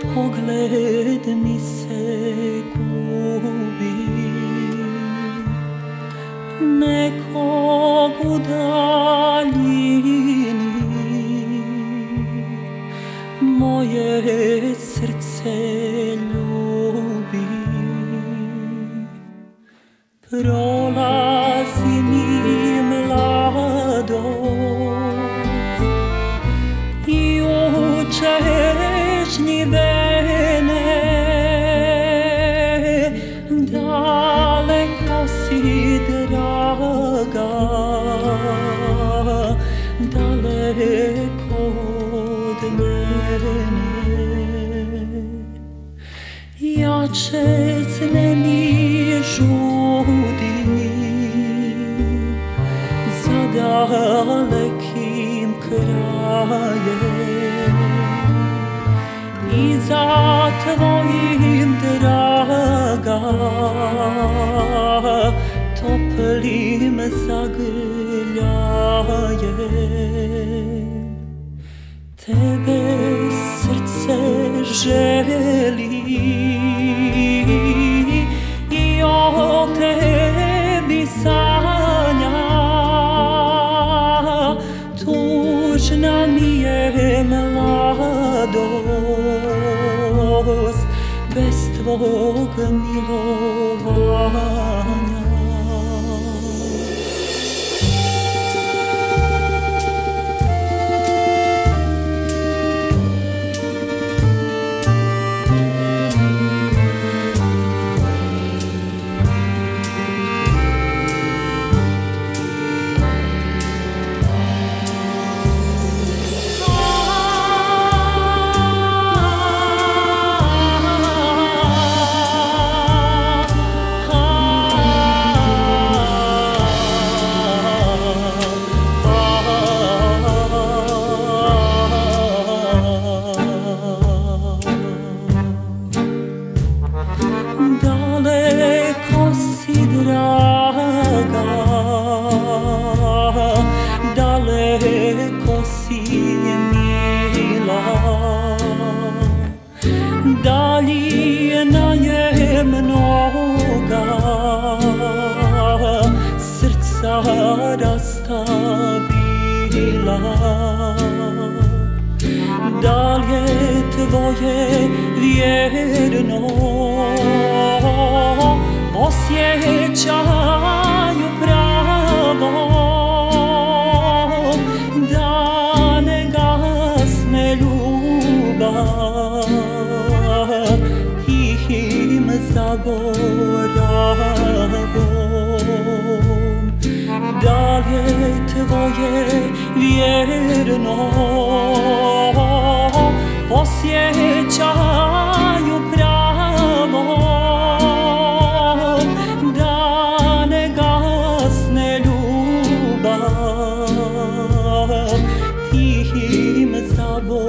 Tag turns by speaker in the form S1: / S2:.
S1: Pogled mi se gubi, nekog u daljini, moje srce ljubi. Prolazi mi mladost i u čežnji vene, daleko si draga, daleko od mene. Jače cne mi žudi za dalekim krajem i za tvojim draga toplim zagrljajem. Tebe srce želi i o tebi sanja, tužna mi je mladost bez tvog milovanja. Daleko si draga, daleko si mila, daljina je mnoga, srca rastavila. Da li je tvoje vjerno osjećaju pravo, da ne gasne ljubav tihim zaboravom. Da li je tvoje vjerno osjećaju pravo, da ne gasne ljubav tihim zaboravom.